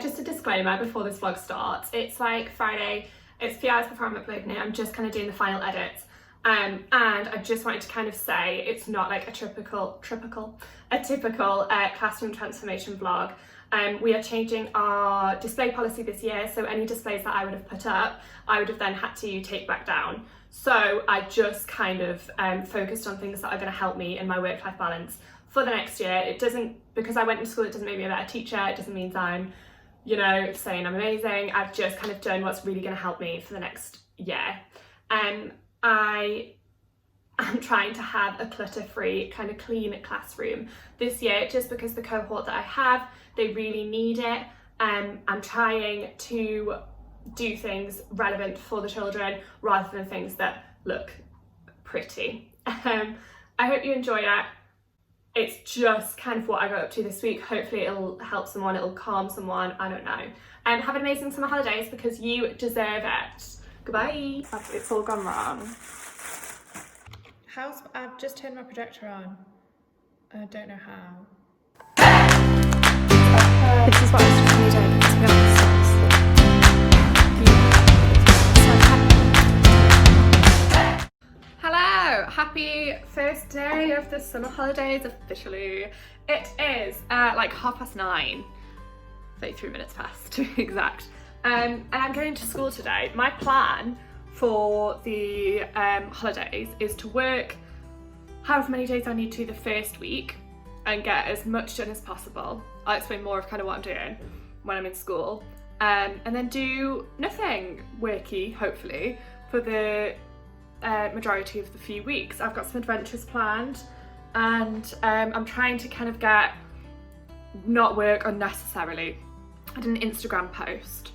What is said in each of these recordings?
Just a disclaimer before this vlog starts. It's like Friday, it's a few hours before I'm uploading it. I'm just kind of doing the final edits. And I just wanted to kind of say it's not like a typical classroom transformation vlog. We are changing our display policy this year, so any displays that I would have put up, I would have then had to take back down. So I just kind of focused on things that are going to help me in my work-life balance for the next year. It doesn't, because I went to school, it doesn't make me a better teacher. It doesn't mean I'm, you know, saying I'm amazing. I've just kind of done what's really going to help me for the next year. I am trying to have a clutter-free, kind of clean classroom this year, just because the cohort that I have, they really need it. I'm trying to do things relevant for the children rather than things that look pretty. I hope you enjoy it. It's just kind of what I got up to this week. Hopefully it'll help someone, it'll calm someone, I don't know. Have an amazing summer holidays because you deserve it. Goodbye. It's all gone wrong. I've just turned my projector on. I don't know how. This is what I was trying to do, to be honest. Hello, happy first day of the summer holidays officially. It is like 9:30, 33 minutes past to be exact. And I'm going to school today. My plan for the holidays is to work however many days I need to the first week and get as much done as possible. I'll explain more of kind of what I'm doing when I'm in school, and then do nothing worky, hopefully, for the majority of the few weeks. I've got some adventures planned, and I'm trying to kind of not work unnecessarily. I did an Instagram post,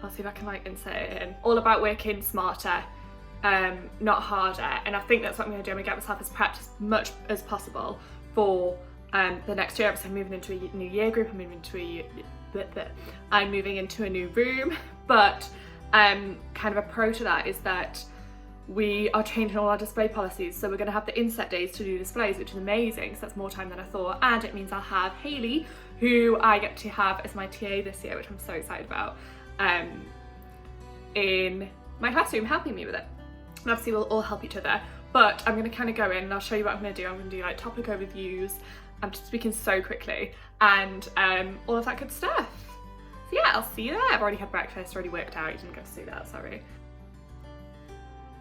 I'll see if I can like insert it in, all about working smarter, not harder, and I think that's what I'm going to do. I'm going to get myself as prepped as much as possible for the next year. So I'm moving into a new year group, I'm moving into a new room, but kind of a pro to that is that we are changing all our display policies, so we're going to have the inset days to do displays, which is amazing, so that's more time than I thought, and it means I'll have Hayley, who I get to have as my TA this year, which I'm so excited about, in my classroom, helping me with it. And obviously we'll all help each other, but I'm going to kind of go in and I'll show you what I'm going to do. I'm going to do like topic overviews, I'm just speaking so quickly, and all of that good stuff. So yeah, I'll see you there. I've already had breakfast, already worked out, you didn't get to see that, sorry.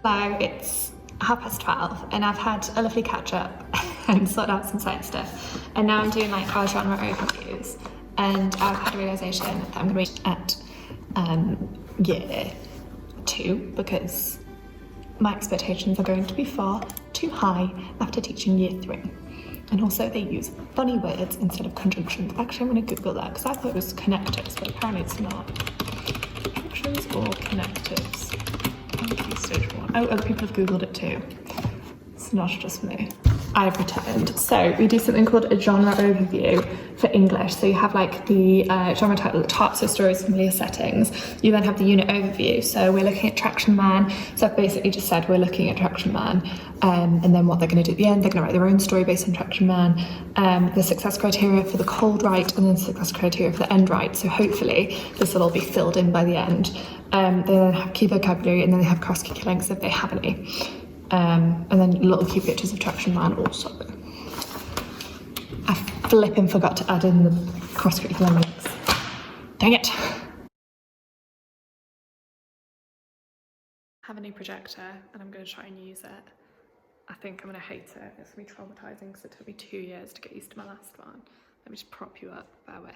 So it's 12:30 and I've had a lovely catch up and sorted out some science stuff, and now I'm doing like our genre overviews, and I've had a realisation that I'm going to be at year 2 because my expectations are going to be far too high after teaching year 3. And also they use funny words instead of conjunctions. Actually I'm going to Google that because I thought it was connectives, but apparently it's not. Conjunctions or connectives? Stage 1. Oh, other people have Googled it too. It's not just me. I've returned. So we do something called a genre overview for English. So you have like the genre title at the top, so stories, familiar settings. You then have the unit overview. So we're looking at Traction Man. So I've basically just said we're looking at Traction Man, and then what they're going to do at the end, they're going to write their own story based on Traction Man. The success criteria for the cold write, and then the success criteria for the end write. So hopefully this will all be filled in by the end. They then have key vocabulary, and then they have cross-key links if they have any. And then little cute pictures of Traction Man also. I flipping forgot to add in the cross-curricular links. Dang it. I have a new projector and I'm going to try and use it. I think I'm going to hate it. It's going to be traumatising because it took me 2 years to get used to my last one. Let me just prop you up, bear with.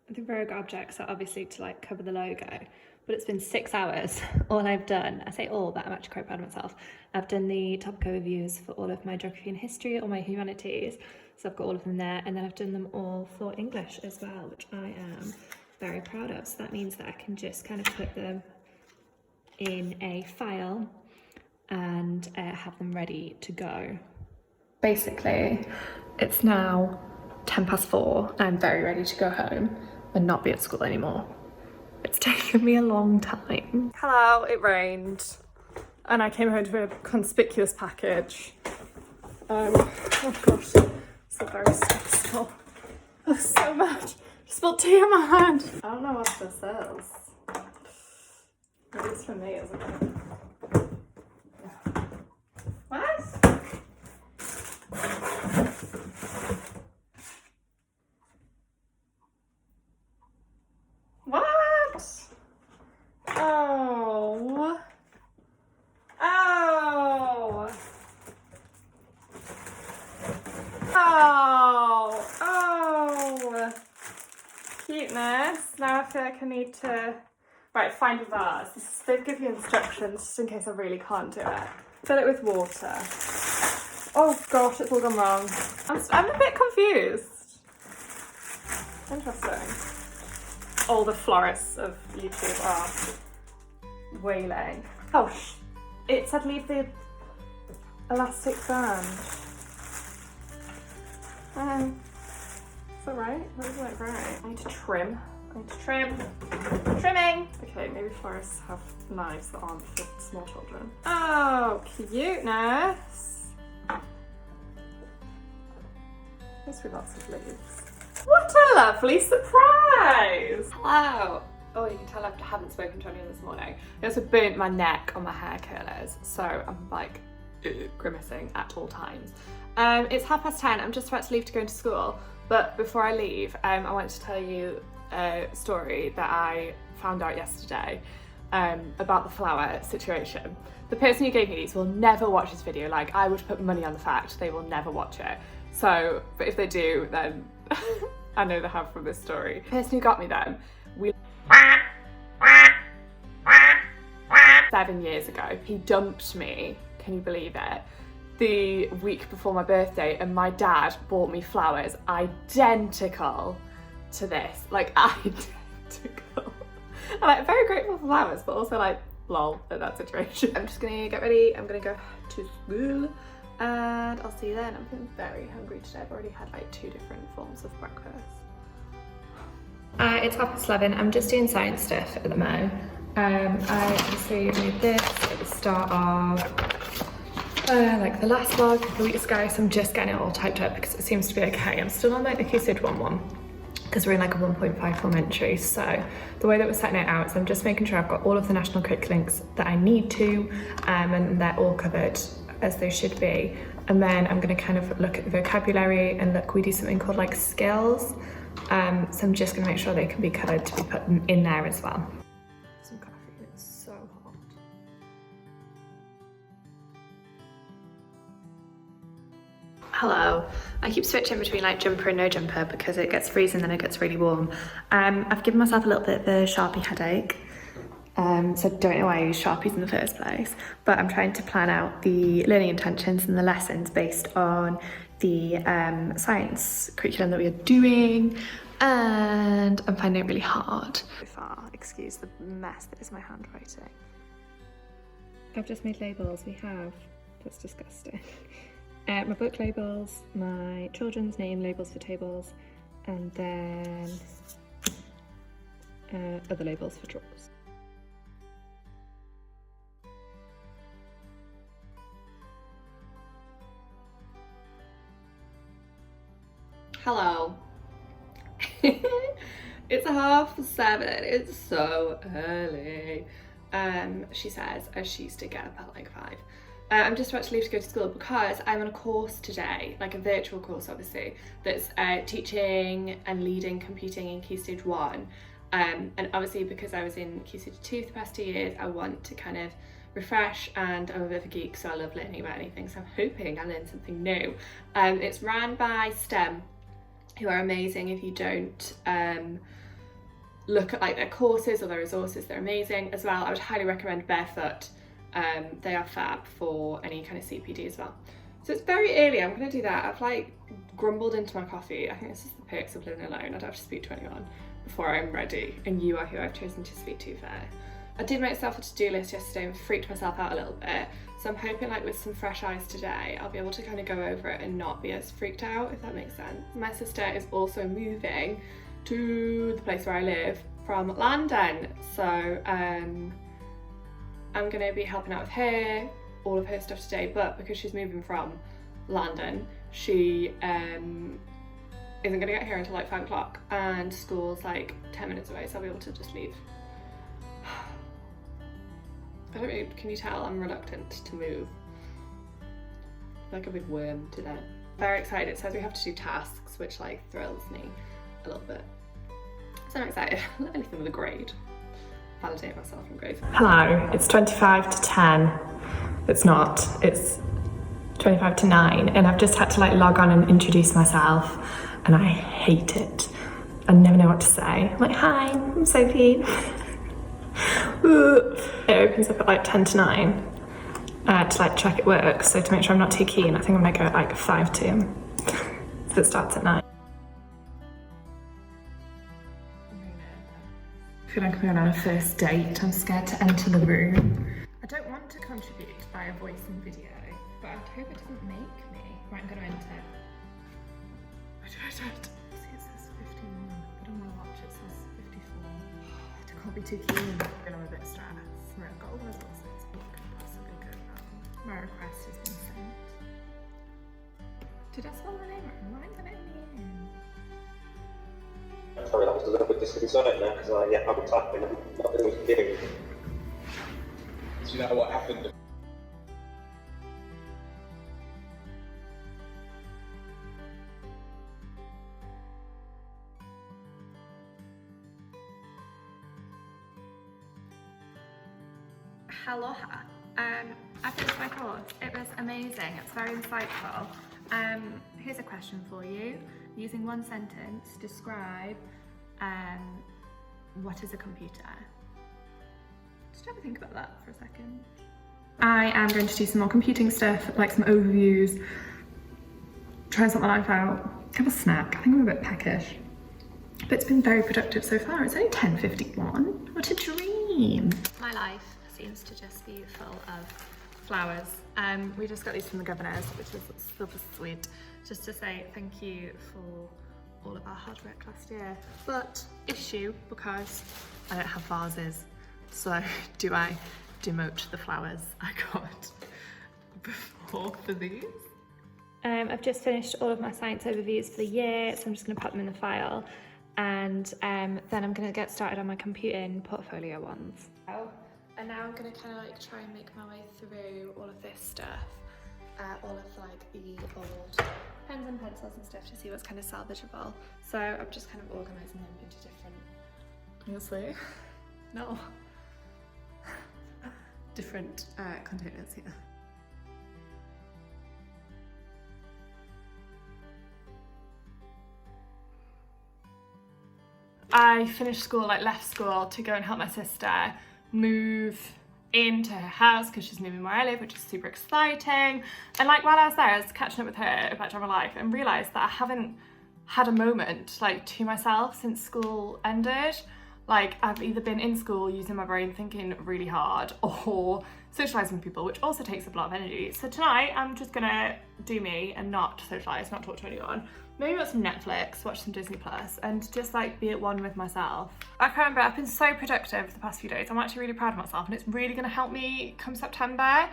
The rogue objects are obviously to like cover the logo, but it's been 6 hours. All I've done, I say all, but I'm actually quite proud of myself. I've done the topic overviews for all of my geography and history, all my humanities, so I've got all of them there, and then I've done them all for English as well, which I am very proud of. So that means that I can just kind of put them in a file and have them ready to go. Basically, it's now 4:10 and I'm very ready to go home and not be at school anymore. It's taken me a long time. Hello, it rained. and I came home to a conspicuous package. Oh gosh, so very stressful. Oh, so much. Spilled tea in my hand. I don't know what this is. Maybe it's for me, isn't it? Yeah. What? What? Oh. Oh. Oh. Oh. Cuteness. Now I feel like I need to... Right, find a vase. They've given you instructions just in case I really can't do it. Fill it with water. Oh gosh, it's all gone wrong. I'm a bit confused. Interesting. All the florists of YouTube are wailing. Oh, it said leave the elastic band. Is that right? That doesn't look right. I need to trim. I need to trim. Trimming! Okay, maybe florists have knives that aren't for small children. Oh, cuteness! Must be lots of leaves. What a lovely surprise! Hello! Oh, you can tell I haven't spoken to anyone this morning. I also burnt my neck on my hair curlers, so I'm like grimacing at all times. It's 10:30, I'm just about to leave to go into school, but before I leave, I want to tell you a story that I found out yesterday about the flower situation. The person who gave me these will never watch this video. Like, I would put money on the fact they will never watch it. So, but if they do, then I know they have from this story. The person who got me them, 7 years ago. He dumped me, can you believe it, the week before my birthday, and my dad bought me flowers identical to this, like identical. I'm like very grateful for flowers, but also like lol at that situation. I'm just gonna get ready, I'm gonna go to school, and I'll see you then. I'm feeling very hungry today. I've already had like 2 different forms of breakfast. It's 11:30. I'm just doing science stuff at the moment. I obviously made this at the start of like the last vlog a couple weeks ago, so I'm just getting it all typed up because it seems to be okay. I'm still on like the Key Stage 1 because we're in like a 1.5 elementary, so the way that we're setting it out is I'm just making sure I've got all of the national curriculum links that I need to, and they're all covered as they should be. And then I'm going to kind of look at the vocabulary and look, we do something called like skills, so I'm just going to make sure they can be covered to be put in there as well. Some coffee, it's so hot. Hello. I keep switching between like jumper and no jumper because it gets freezing then it gets really warm. I've given myself a little bit of a Sharpie headache, so I don't know why I use Sharpies in the first place, but I'm trying to plan out the learning intentions and the lessons based on the science curriculum that we are doing, and I'm finding it really hard. So far, excuse the mess that is my handwriting. I've just made labels, that's disgusting. My book labels, my children's name labels for tables, and then other labels for drawers. Hello. It's 7:30, it's so early. She says, as she used to get up at like 5. I'm just about to leave to go to school because I'm on a course today, like a virtual course obviously, that's teaching and leading computing in Key Stage 1. And obviously because I was in Key Stage 2 for the past 2 years, I want to kind of refresh, and I'm a bit of a geek, so I love learning about anything, so I'm hoping I learn something new. It's ran by STEM, who are amazing. If you don't look at like their courses or their resources, they're amazing as well. I would highly recommend Barefoot. They are fab for any kind of CPD as well. So it's very early, I'm gonna do that. I've like grumbled into my coffee. I think this is the perks of living alone. I don't have to speak to anyone before I'm ready, and you are who I've chosen to speak to first. I did make myself a to-do list yesterday and freaked myself out a little bit. So I'm hoping like with some fresh eyes today, I'll be able to kind of go over it and not be as freaked out, if that makes sense. My sister is also moving to the place where I live from London. So I'm gonna be helping out with her, all of her stuff today, but because she's moving from London, she isn't gonna get here until like 5 o'clock, and school's like 10 minutes away, so I'll be able to just leave. I don't really, can you tell I'm reluctant to move? Like a big worm today. Very excited. It says we have to do tasks, which like thrills me a little bit. So I'm excited. I love anything with a grade. Validate myself from grades. Hello, it's 25 to 10. It's not, it's 25 to 9, and I've just had to like log on and introduce myself, and I hate it. I never know what to say. I'm like, hi, I'm Sophie. It opens up at like 10 to 9 to like check it works. So to make sure I'm not too keen, I think I'm gonna go at like 5 to. So it starts at 9. I feel like I'm going on a first date. I'm scared to enter the room. I don't want to contribute via voice and video, but I hope it doesn't make me. Right, I'm gonna enter. I don't. See, it says 51, but on my watch it says 54. I can't be too keen. I'm a bit stressed. Right, I've got all those little things. What could possibly go wrong? My request has been sent. Did I spell my name wrong? Why isn't it in? Sorry, that was a little bit disconcerting there because I was typing and nothing was giving. Do you know what happened? Aloha. I finished my course. It was amazing. It's very insightful. Here's a question for you. Using one sentence, describe what is a computer? Just have a think about that for a second. I am going to do some more computing stuff, like some overviews, try something life out, have a snack. I think I'm a bit peckish, but it's been very productive so far. It's only 10:51. What a dream. My life seems to just be full of flowers. We just got these from the Governors, which is super sweet, just to say thank you for all of our hard work last year. But issue, because I don't have vases, so do I demote the flowers I got before for these? I've just finished all of my science overviews for the year, so I'm just going to pop them in the file, and then I'm going to get started on my computing portfolio ones. And now I'm going to kind of like try and make my way through all of this stuff, all of like the old pens and pencils and stuff to see what's kind of salvageable. So I'm just kind of organising them into different, honestly, no, different containers here. I finished school, like left school to go and help my sister move into her house because she's moving where I live, which is super exciting. And like while I was there, I was catching up with her about my life and realised that I haven't had a moment like to myself since school ended. Like I've either been in school using my brain thinking really hard or socialising with people, which also takes up a lot of energy. So tonight I'm just gonna do me and not socialise, not talk to anyone. Maybe watch some Netflix, watch some Disney Plus, and just like be at one with myself. I can't remember, I've been so productive the past few days. I'm actually really proud of myself and it's really gonna help me come September.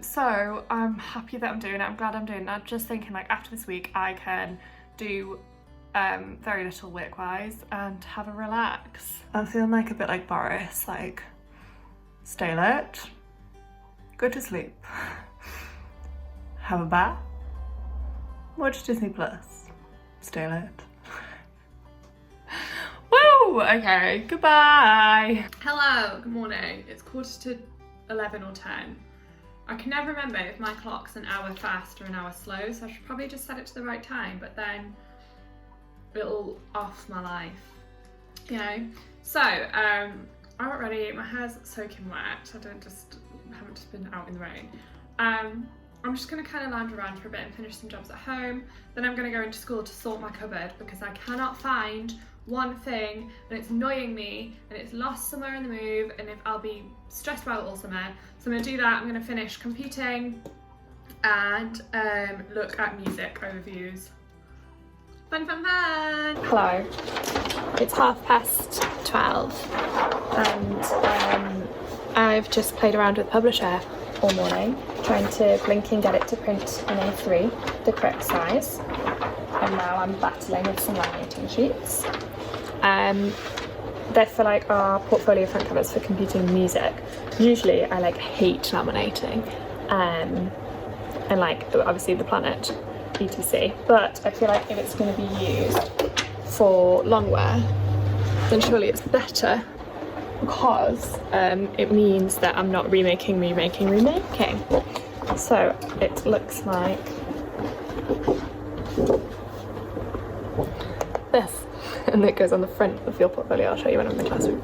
So I'm happy that I'm doing it. I'm glad I'm doing it. I'm just thinking like after this week I can do very little work-wise and have a relax. I'm feeling like a bit like Boris, like stay lit, go to sleep, have a bath, watch Disney Plus, stay lit. Woo! Okay, goodbye. Hello, good morning. It's 11:45 or 10. I can never remember if my clock's an hour fast or an hour slow, so I should probably just set it to the right time, but then it'll off my life, you know? So, I'm not ready, my hair's soaking wet, I haven't just been out in the rain. I'm just gonna kind of lounge around for a bit and finish some jobs at home. Then I'm gonna go into school to sort my cupboard because I cannot find one thing and it's annoying me and it's lost somewhere in the move and if I'll be stressed about it all summer. So I'm gonna do that, I'm gonna finish computing and look at music overviews. Fun, fun, fun! Hello, it's 12:30 and I've just played around with Publisher all morning, trying to blink and get it to print in A3, the correct size. And now I'm battling with some laminating sheets. They're for like our portfolio front covers for computing music. Usually I like hate laminating, and like obviously the Planet, etc. But I feel like if it's going to be used for long wear, then surely it's better, because it means that I'm not remaking. So it looks like this, and it goes on the front of your portfolio. I'll show you when I'm in the classroom.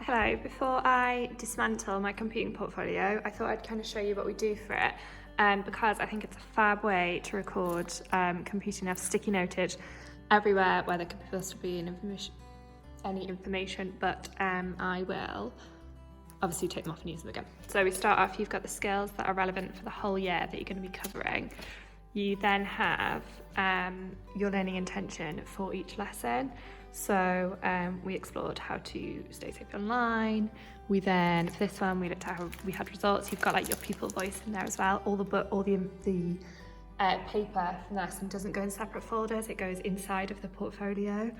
Hello, before I dismantle my computing portfolio, I thought I'd kind of show you what we do for it, because I think it's a fab way to record computing. I've sticky noted everywhere where there could possibly be any information, but I will obviously take them off and use them again. So we start off, you've got the skills that are relevant for the whole year that you're going to be covering. You then have your learning intention for each lesson. So we explored how to stay safe online. We then, for this one, we looked at how we had results. You've got like your pupil voice in there as well. All the paper from the lesson doesn't go in separate folders. It goes inside of the portfolio.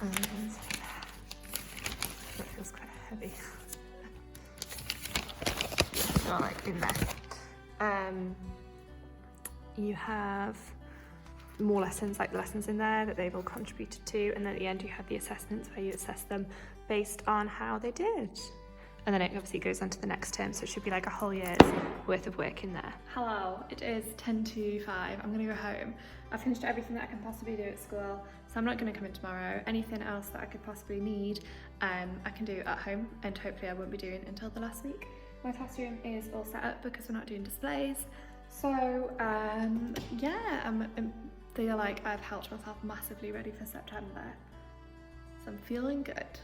That feels quite heavy. All like in there. You have more lessons, like the lessons in there that they've all contributed to, and then at the end you have the assessments where you assess them based on how they did. And then it obviously goes on to the next term, so it should be like a whole year's worth of work in there. Hello, it is 10 to 5. I'm gonna go home. I've finished everything that I can possibly do at school, so I'm not gonna come in tomorrow. Anything else that I could possibly need, I can do at home, and hopefully I won't be doing until the last week. My classroom is all set up because we're not doing displays. So yeah, I feel like I've helped myself massively ready for September. So I'm feeling good.